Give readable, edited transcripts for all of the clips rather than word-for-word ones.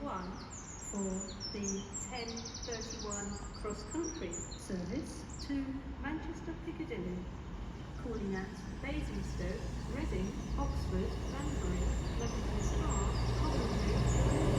1 for the 10:31 cross-country service to Manchester Piccadilly, calling at Basingstoke, Reading, Oxford, Banbury, Leamington Spa, Coventry.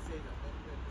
say that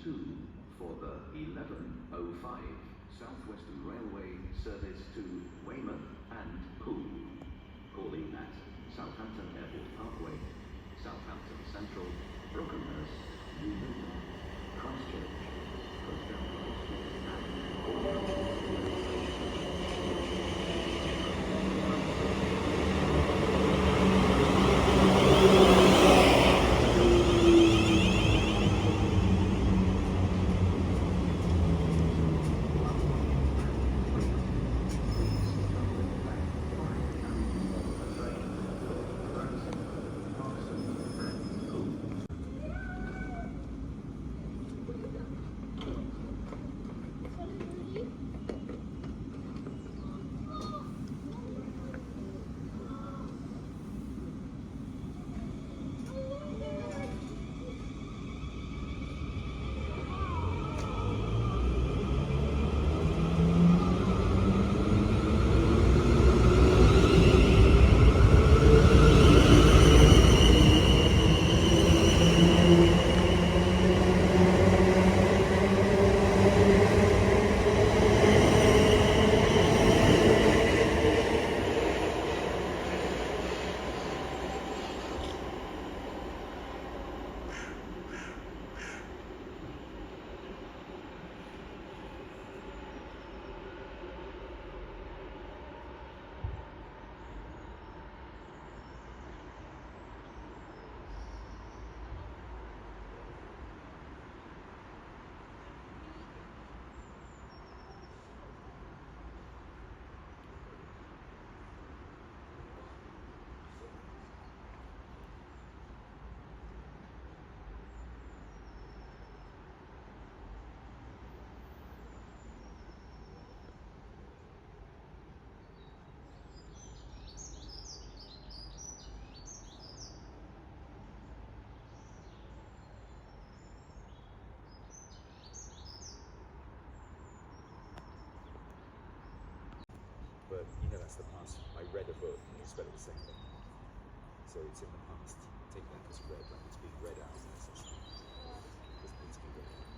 22 for the 11:05 Southwestern Railway service to Weymouth and Poole. Calling at Southampton Airport Parkway, Southampton Central, Brockenhurst, New Milton, Christchurch, Coastal But you know that's the past. I read a book and you spell it the same way. So it's in the past. Take that as read, like it's being read out. It doesn't need to be read out.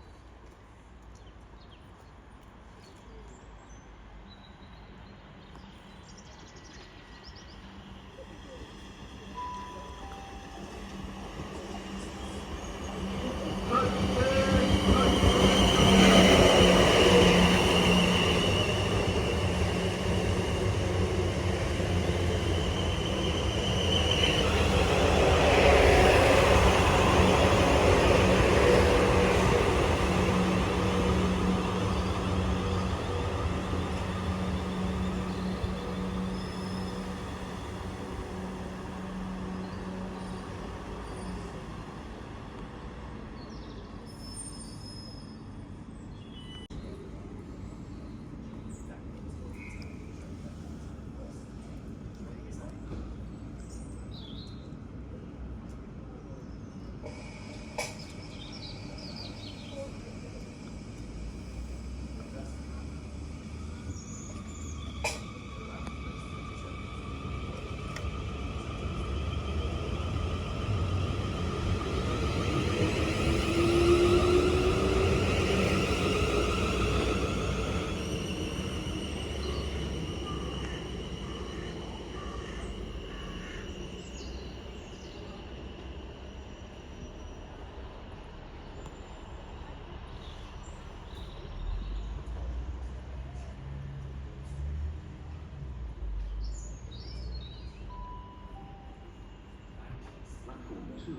Platform 2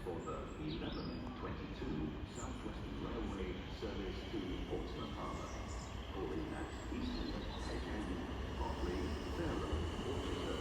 for the 11:22 Southwestern Railway service to Portsmouth Harbour. Calling at Easton, Hedge Botley, Fareham, Worcester,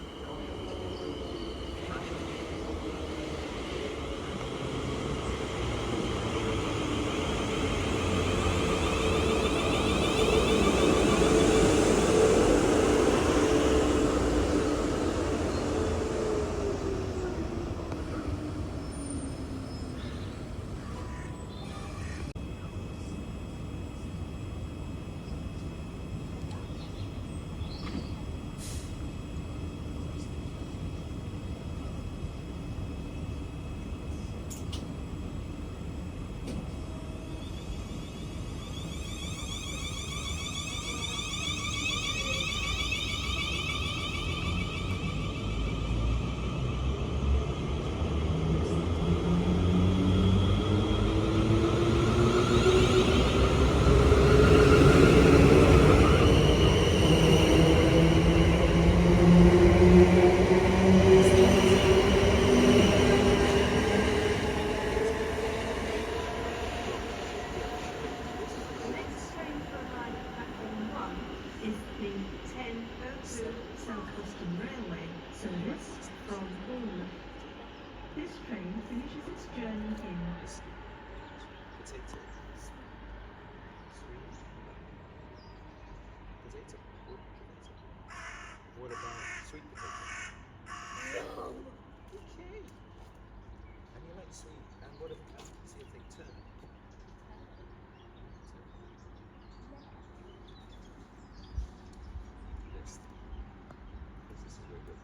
Western Railway service from Bournemouth. This train finishes its journey in Potato. Sweet. Potato. What potato? What about sweet potato? No. Okay. And you like sweet. And what about, see if they turn. This. This is really good.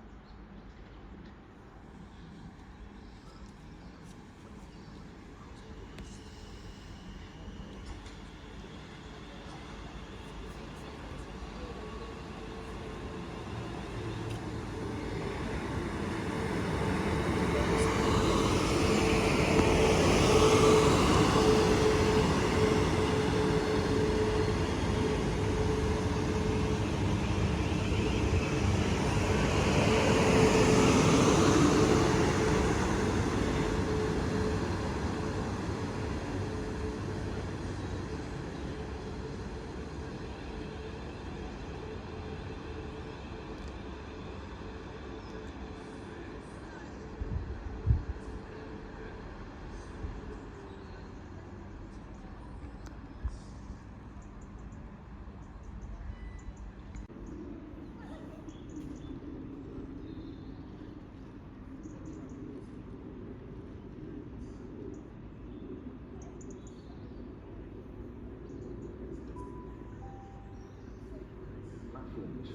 Platform 2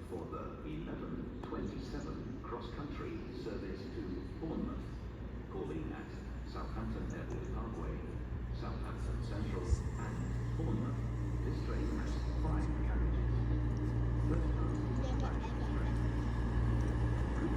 for the 11:27 cross-country service to Bournemouth, calling at Southampton Airport Parkway, Southampton Central and Bournemouth. This train has 5 carriages. First class Spanish train. Group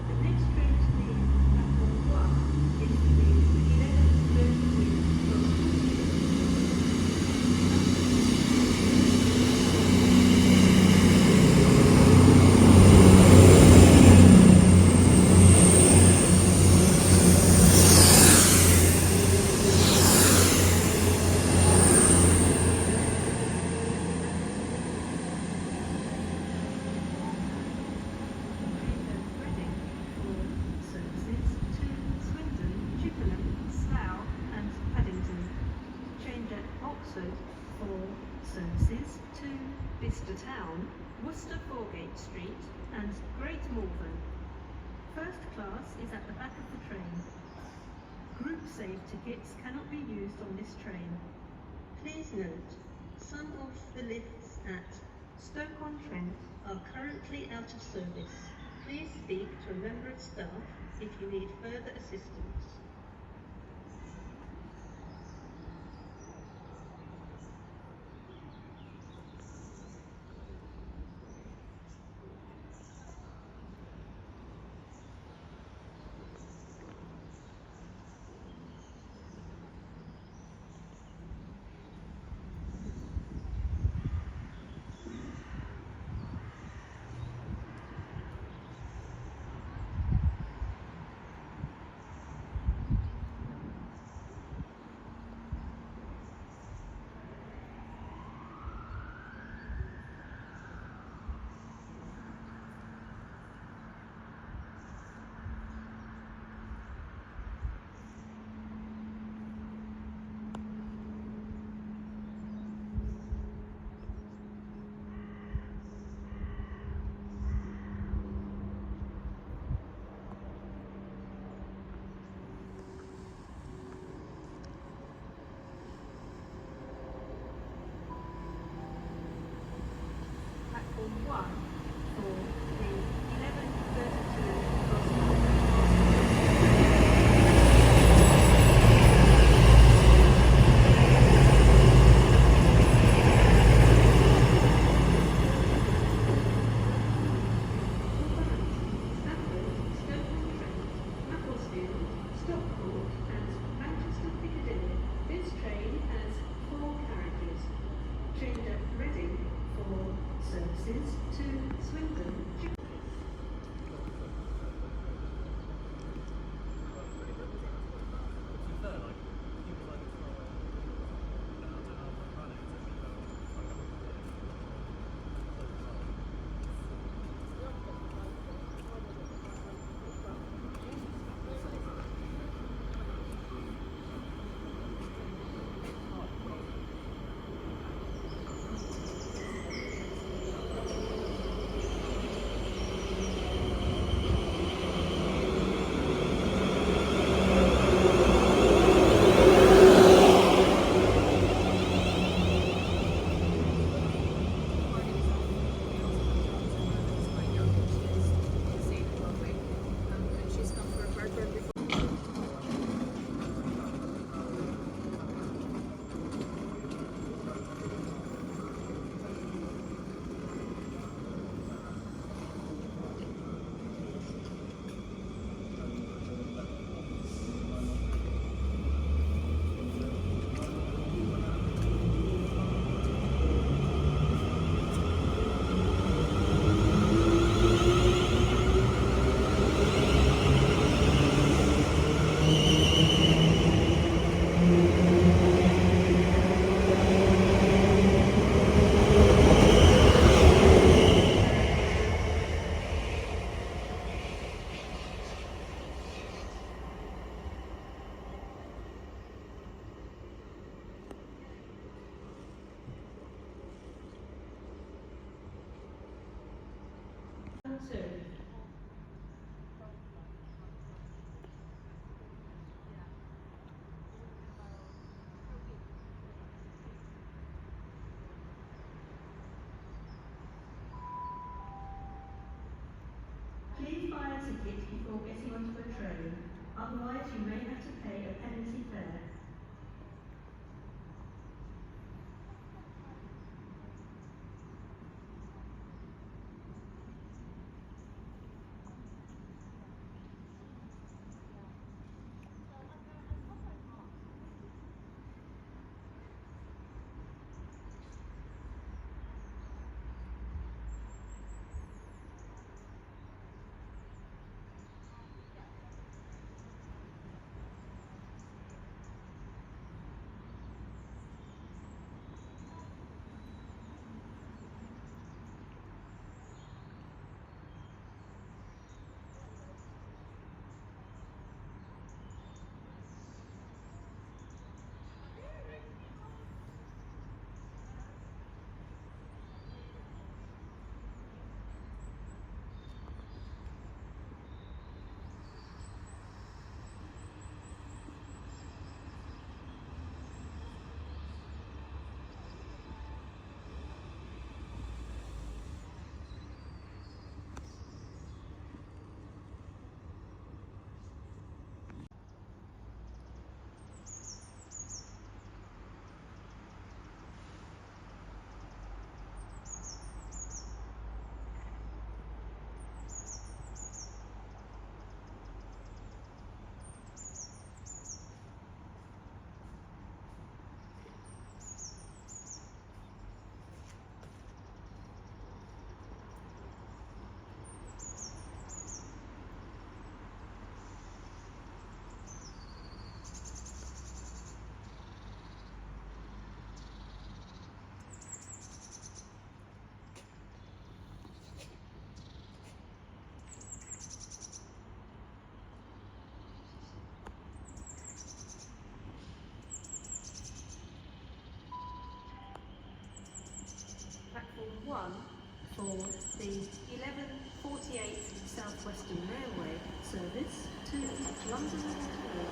the next train to leave platform 1 is the 11:32 cross-country. Reading for services to Swindon, Chippenham, Slough and Paddington. Change at Oxford for services to Bicester Town, Worcester Foregate Street and Great Malvern. First class is at the back of the train. Group save tickets cannot be used on this train. Please note, some of the lifts at Stoke-on-Trent are currently out of service. Please speak to a member of staff if you need further assistance. Platform 1 for for the 11:32 cross-country. Macclesfield, Stockport and Manchester Piccadilly. This train has 4 carriages. Change at Reading for services to Swindon. Please buy a ticket before getting onto a train, otherwise you may have to pay a penalty fare. Platform 1 for the 11:48 South Western Railway service to London Waterloo,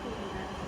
calling at